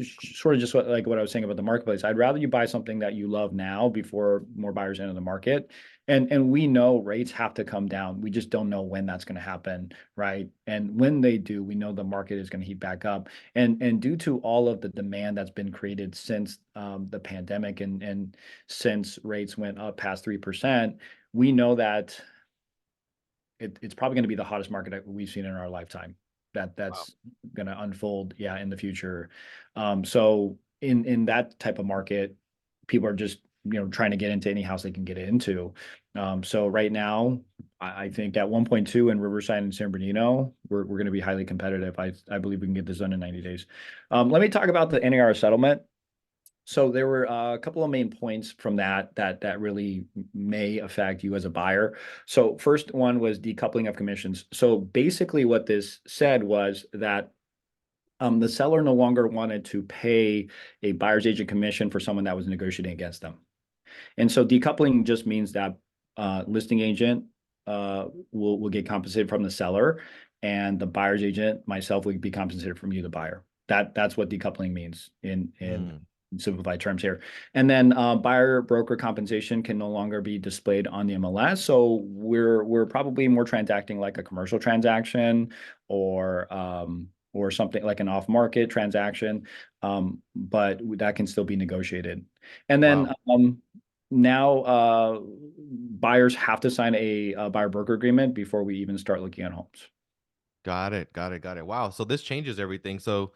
sort of just like what I was saying about the marketplace, I'd rather you buy something that you love now before more buyers enter the market. And we know rates have to come down. We just don't know when that's going to happen, right? And when they do, we know the market is going to heat back up. And due to all of the demand that's been created since the pandemic and since rates went up past 3%, we know that it's probably going to be the hottest market that we've seen in our lifetime. That's going to unfold, in the future. So in that type of market, people are just trying to get into any house they can get into. So right now, I think at 1.2 in Riverside and San Bernardino, we're going to be highly competitive. I believe we can get this done in 90 days. Let me talk about the NAR settlement. So there were a couple of main points from that really may affect you as a buyer. So first one was decoupling of commissions. So basically what this said was that the seller no longer wanted to pay a buyer's agent commission for someone that was negotiating against them. And so decoupling just means that listing agent will get compensated from the seller, and the buyer's agent, myself, will be compensated from you, the buyer. That's what decoupling means in simplified terms here. And then buyer broker compensation can no longer be displayed on the MLS. So we're probably more transacting like a commercial transaction or something like an off-market transaction, but that can still be negotiated. And then now buyers have to sign a buyer broker agreement before we even start looking at homes. Got it. Wow. So this changes everything. So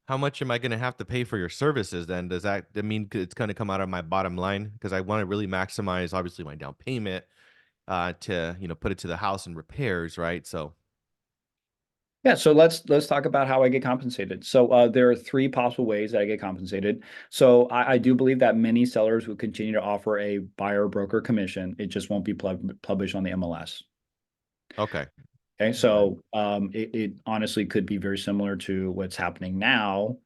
how much am I going to have to pay for your services then? Does that mean it's going to come out of my bottom line? Because I want to really maximize, obviously, my down payment to, put it to the house and repairs, right? So. Yeah, so let's talk about how I get compensated. So there are three possible ways that I get compensated. So I do believe that many sellers will continue to offer a buyer broker commission. It just won't be published on the MLS. Okay. Okay, so it honestly could be very similar to what's happening now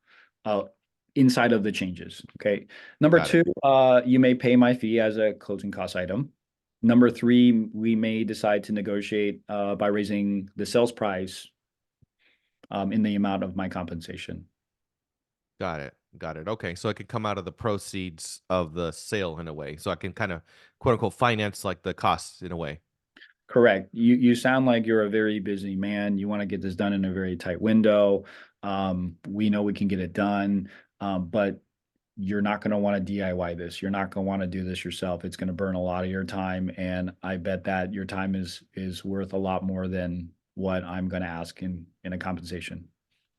inside of the changes. Okay. Number two, you may pay my fee as a closing cost item. Number three, we may decide to negotiate by raising the sales price in the amount of my compensation. Got it. Okay. So it could come out of the proceeds of the sale in a way. So I can kind of quote unquote finance like the costs in a way. Correct. You sound like you're a very busy man. You want to get this done in a very tight window. We know we can get it done, but you're not going to want to DIY this. You're not going to want to do this yourself. It's going to burn a lot of your time, and I bet that your time is worth a lot more than what I'm going to ask in a compensation.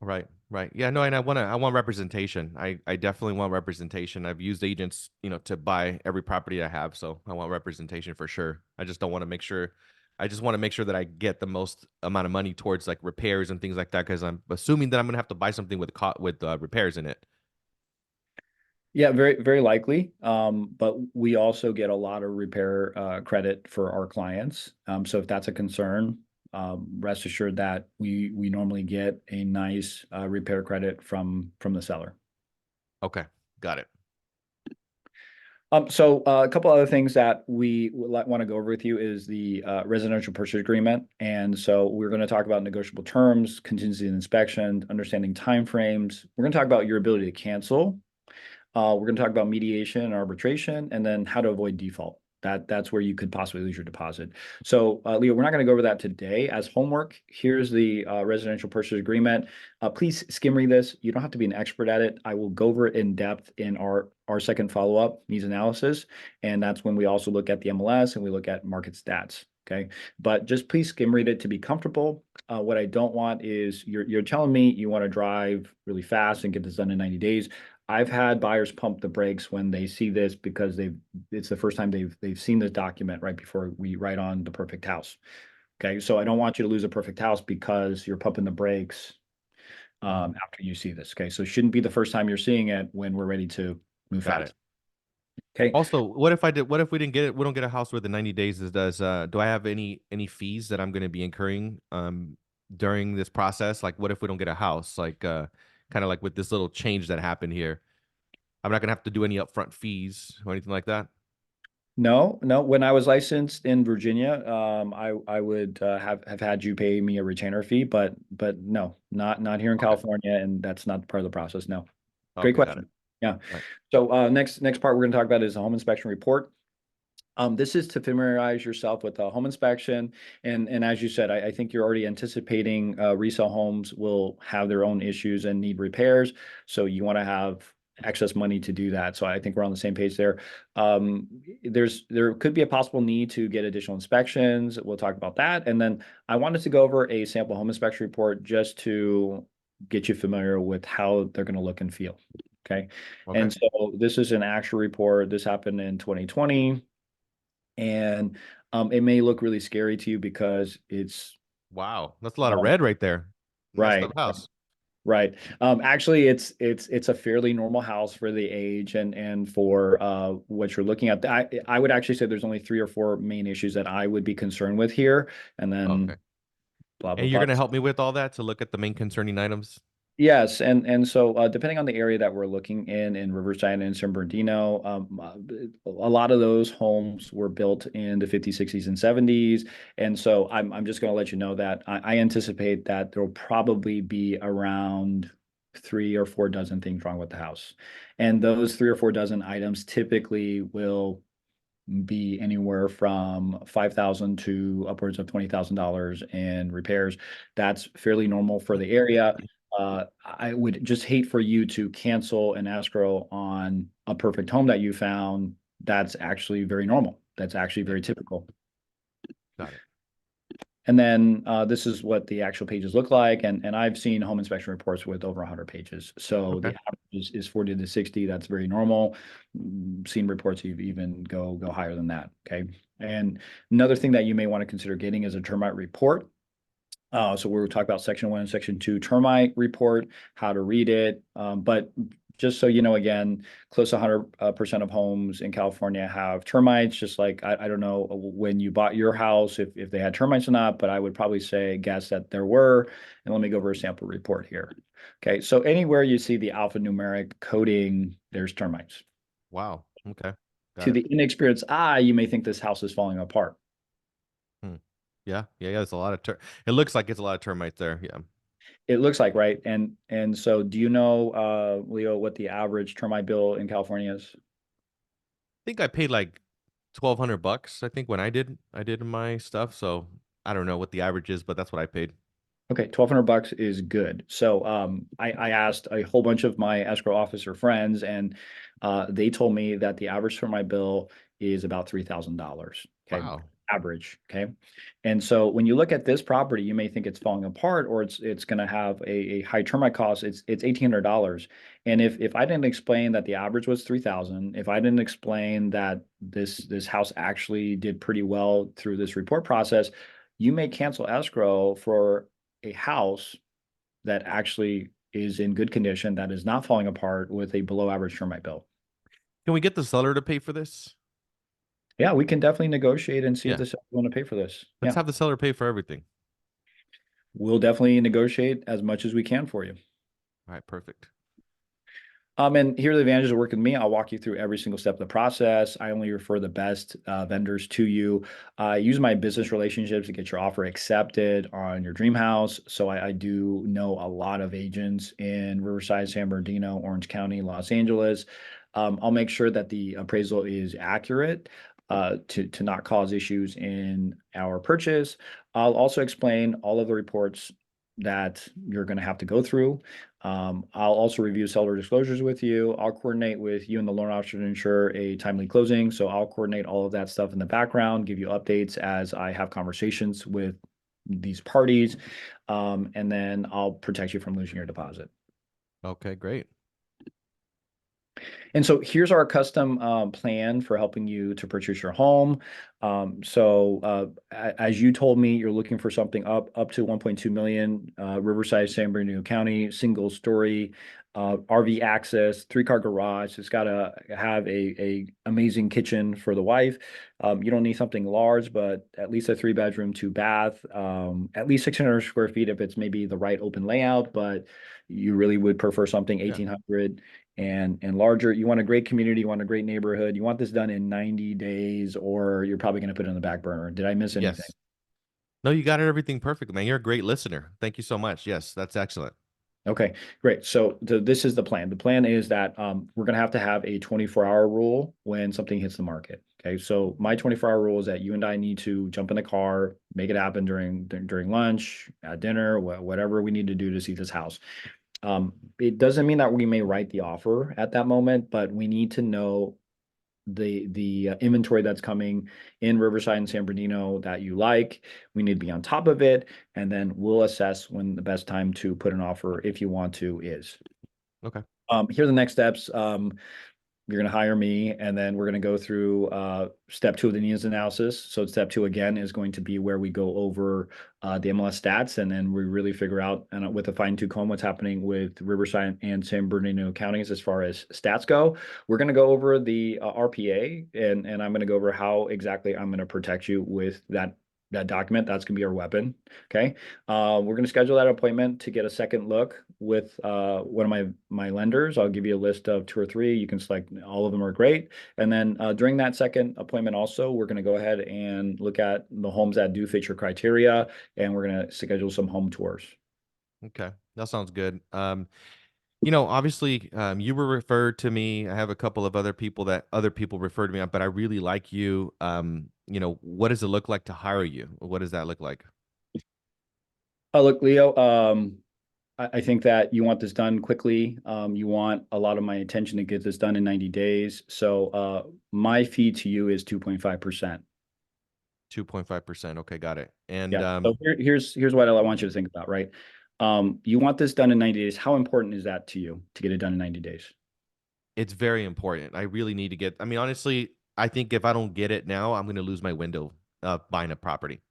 Right. Yeah, no, and I want representation. I definitely want representation. I've used agents, to buy every property I have, so I want representation for sure. I just want to make sure that I get the most amount of money towards like repairs and things like that, because I'm assuming that I'm gonna have to buy something with repairs in it. Yeah, very, very likely. But we also get a lot of repair credit for our clients. So if that's a concern, rest assured that we normally get a nice repair credit from the seller. Okay, got it. So a couple other things that we want to go over with you is the residential purchase agreement. And so we're going to talk about negotiable terms, contingency and inspection, understanding timeframes. We're going to talk about your ability to cancel. We're going to talk about mediation and arbitration, and then how to avoid default. That's where you could possibly lose your deposit. So, Leo, we're not going to go over that today. As homework, here's the residential purchase agreement. Please skim read this. You don't have to be an expert at it. I will go over it in depth in our second follow-up needs analysis, and that's when we also look at the MLS and we look at market stats. Okay, but just please skim read it to be comfortable. What I don't want is you're telling me you want to drive really fast and get this done in 90 days. I've had buyers pump the brakes when they see this because it's the first time they've seen this document right before we write on the perfect house. Okay, so I don't want you to lose a perfect house because you're pumping the brakes after you see this. Okay, so it shouldn't be the first time you're seeing it when we're ready to move fast. Okay. Also, what if we didn't get it? We don't get a house within 90 days. Do I have any fees that I'm going to be incurring during this process? Like, what if we don't get a house? Like, kind of like with this little change that happened here, I'm not going to have to do any upfront fees or anything like that. No. When I was licensed in Virginia, I would have had you pay me a retainer fee, but no, not here in California, and that's not part of the process. No. Great question. Yeah. Right. So next part we're going to talk about is the home inspection report. This is to familiarize yourself with the home inspection. And as you said, I think you're already anticipating resale homes will have their own issues and need repairs. So you want to have excess money to do that. So I think we're on the same page there. There could be a possible need to get additional inspections. We'll talk about that. And then I wanted to go over a sample home inspection report just to get you familiar with how they're going to look and feel. Okay. And so this is an actual report. This happened in 2020. And it may look really scary to you because it's Wow, that's a lot of red right there. Messed right. up house. Right. Actually, it's a fairly normal house for the age and for what you're looking at. I would actually say there's only 3 or 4 main issues that I would be concerned with here, and then Okay. blah blah And you're blah. going to help me with all that to look at the main concerning items? Yes, and so depending on the area that we're looking in Riverside and San Bernardino, a lot of those homes were built in the 50s, 60s, and 70s, and so I'm just going to let you know that I anticipate that there will probably be around 3 or 4 dozen things wrong with the house, and those 3 or 4 dozen items typically will be anywhere from 5,000 to upwards of $20,000 in repairs. That's fairly normal for the area. I would just hate for you to cancel an escrow on a perfect home that you found. That's actually very normal. That's actually very typical. Got it. And then this is what the actual pages look like. And I've seen home inspection reports with over 100 pages. So the average is 40 to 60. That's very normal. Seen reports even go higher than that. Okay. And another thing that you may want to consider getting is a termite report. So we'll talk about section 1 and section 2 termite report, how to read it. But just so you know, again, close to 100% of homes in California have termites. Just like I don't know when you bought your house if they had termites or not, but I would probably guess that there were. And let me go over a sample report here. Okay, so anywhere you see the alphanumeric coding, there's termites. Wow. Okay. To the inexperienced eye, you may think this house is falling apart. Yeah. There's a lot of it looks like it's a lot of termites there. Yeah. It looks like, right? And so do you know, Leo, what the average termite bill in California is? I think I paid like $1,200, I think, when I did my stuff. So I don't know what the average is, but that's what I paid. Okay, $1,200 is good. So I asked a whole bunch of my escrow officer friends, and they told me that the average for my bill is about $3,000. Okay, Wow. average. Okay, and so when you look at this property, you may think it's falling apart or it's going to have a high termite cost. It's $1,800, and if I didn't explain that the average was 3,000, if I didn't explain that this house actually did pretty well through this report process, you may cancel escrow for a house that actually is in good condition, that is not falling apart with a below average termite bill. Can we get the seller to pay for this? Yeah, we can definitely negotiate and see if Yeah. the seller want to pay for this. Let's Yeah, have the seller pay for everything. we'll definitely negotiate as much as we can for you. All right. Perfect. And here are the advantages of working with me. I'll walk you through every single step of the process. I only refer the best vendors to you. I use my business relationships to get your offer accepted on your dream house. So I do know a lot of agents in Riverside, San Bernardino, Orange County, Los Angeles. I'll make sure that the appraisal is accurate to not cause issues in our purchase. I'll also explain all of the reports that you're going to have to go through. I'll also review seller disclosures with you. I'll coordinate with you and the loan officer to ensure a timely closing. So I'll coordinate all of that stuff in the background, give you updates as I have conversations with these parties. And then I'll protect you from losing your deposit. Okay, great. And so here's our custom plan for helping you to purchase your home. As you told me, you're looking for something up to 1.2 million, Riverside, San Bernardino County, single story, RV access, 3-car garage. It's got to have a amazing kitchen for the wife. You don't need something large, but at least a 3-bedroom, 2-bath, at least 600 square feet if it's maybe the right open layout, but you really would prefer something 1,800 and larger. You want a great community, you want a great neighborhood, you want this done in 90 days, or you're probably going to put it on the back burner. Did I miss anything? Yes. No, you got everything perfect, man. You're a great listener. Thank you so much. Yes, that's excellent. Okay, great. So this is the plan. The plan is that we're going to have a 24-hour rule when something hits the market. Okay, so my 24-hour rule is that you and I need to jump in the car, make it happen during lunch, at dinner, whatever we need to do to see this house. It doesn't mean that we may write the offer at that moment, but we need to know the inventory that's coming in Riverside and San Bernardino that you like. We need to be on top of it, and then we'll assess when the best time to put an offer, if you want to, is. Okay. Here are the next steps. You're going to hire me, and then we're going to go through step 2 of the needs analysis. So step 2 again is going to be where we go over the MLS stats, and then we really figure out, and with a fine-tooth comb, what's happening with Riverside and San Bernardino counties as far as stats go. We're going to go over the RPA, and I'm going to go over how exactly I'm going to protect you with that document. That's going to be our weapon. Okay. We're going to schedule that appointment to get a second look with one of my lenders. I'll give you a list of 2 or 3. You can select, all of them are great. And then during that second appointment also, we're going to go ahead and look at the homes that do fit your criteria, and we're going to schedule some home tours. Okay. That sounds good. You know, obviously, you were referred to me. I have a couple of other people that other people referred to me, but I really like you. You know, what does it look like to hire you? What does that look like? Look, Leo, I think that you want this done quickly. You want a lot of my attention to get this done in 90 days. So my fee to you is 2.5%. 2.5%. Okay, got it. And Yeah. So here's what I want you to think about, right? You want this done in 90 days. How important is that to you to get it done in 90 days? it's very important. I really need to get, I mean, honestly, I think if I don't get it now, I'm going to lose my window of buying a property.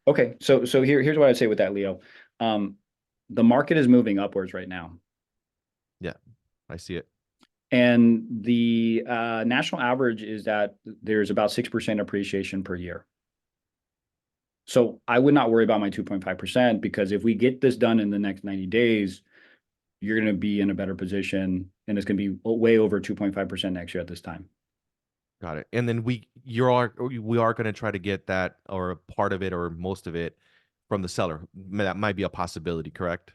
Okay. So here's what I'd say with that, Leo. The market is moving upwards right now. Yeah, I see it. And the national average is that there's about 6% appreciation per year. So I would not worry about my 2.5%, because if we get this done in the next 90 days, you're going to be in a better position, and it's going to be way over 2.5% next year at this time. Got it. And then we are going to try to get that, or a part of it or most of it, from the seller. That might be a possibility, correct?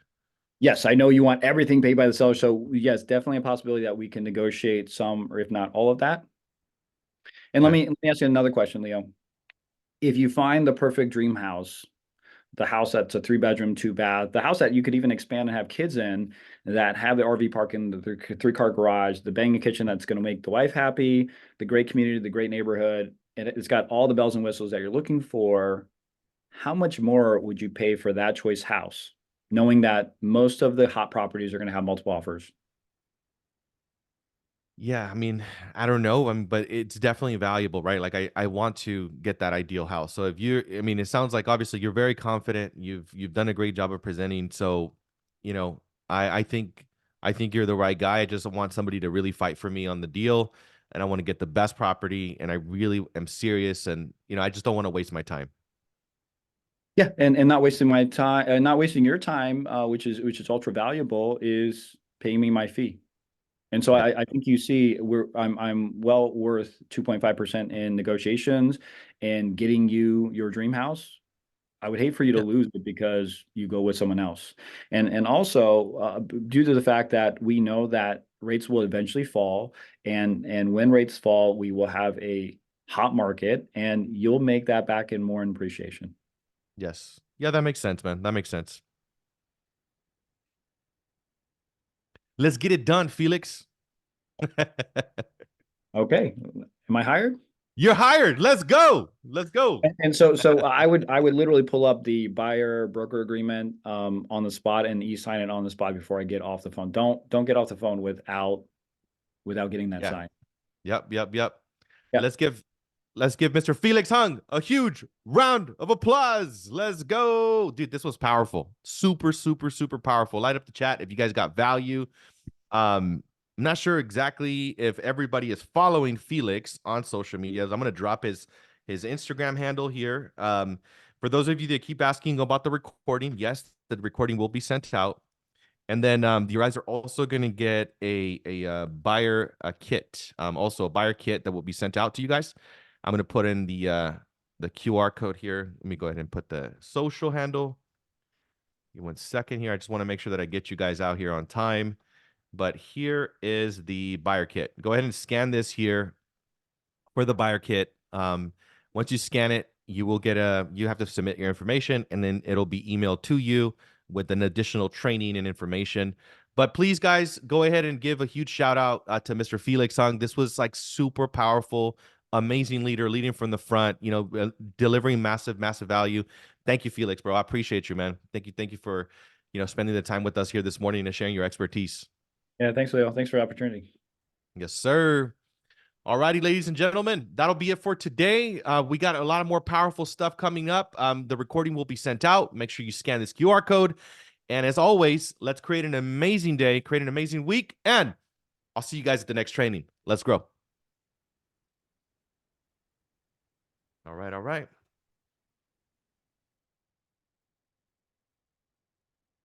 Yes, I know you want everything paid by the seller. So yes, definitely a possibility that we can negotiate some, or if not all of that. And let me ask you another question, Leo. If you find the perfect dream house, the house that's a 3-bedroom, 2-bath, the house that you could even expand and have kids in, that have the RV park in the 3-car garage, the banging kitchen that's going to make the wife happy, the great community, the great neighborhood, and it's got all the bells and whistles that you're looking for, how much more would you pay for that choice house, knowing that most of the hot properties are going to have multiple offers? Yeah, I mean, I don't know, but it's definitely valuable, right? Like I want to get that ideal house. So if you, I mean, it sounds like obviously you're very confident. You've done a great job of presenting. So, you know, I think you're the right guy. I just want somebody to really fight for me on the deal, and I want to get the best property, and I really am serious, and you know, I just don't want to waste my time. Yeah, and not wasting my time, not wasting your time, which is ultra valuable, is paying me my fee. And so Yeah, I think you see I'm well worth 2.5% in negotiations and getting you your dream house. I would hate for you to yeah, lose it because you go with someone else. And also due to the fact that we know that rates will eventually fall, and when rates fall, we will have a hot market, and you'll make that back in more in appreciation. yes, yeah. That makes sense, man. That makes sense. Let's get it done, Felix. Okay. Am I hired? You're hired. Let's go. Let's go. And so I would literally pull up the buyer broker agreement on the spot and e-sign it on the spot before I get off the phone. Don't get off the phone without getting that Yeah. signed. Yep. Yep. Yep. Yeah. Let's give Mr. Felix Hung a huge round of applause. Let's go. Dude, this was powerful. Super, super, super powerful. Light up the chat if you guys got value. I'm not sure exactly if everybody is following Felix on social media. I'm going to drop his Instagram handle here. For those of you that keep asking about the recording, yes, the recording will be sent out. And then you guys are also going to get a buyer kit, also a buyer kit that will be sent out to you guys. I'm going to put in the QR code here. Let me go ahead and put the social handle. Give me 1 second here. I just want to make sure that I get you guys out here on time. But here is the buyer kit. Go ahead and scan this here for the buyer kit. Once you scan it, you will get you have to submit your information, and then it'll be emailed to you with an additional training and information. But please, guys, go ahead and give a huge shout out to Mr. Felix Hung. This was like super powerful, amazing leader, leading from the front, delivering massive, massive value. Thank you, Felix, bro. I appreciate you, man. Thank you for, spending the time with us here this morning and sharing your expertise. Yeah, thanks, Leo. Thanks for the opportunity. Yes, sir. All righty, ladies and gentlemen, that'll be it for today. We got a lot of more powerful stuff coming up. The recording will be sent out. Make sure you scan this QR code. And as always, let's create an amazing day, create an amazing week, and I'll see you guys at the next training. Let's grow. All right, all right.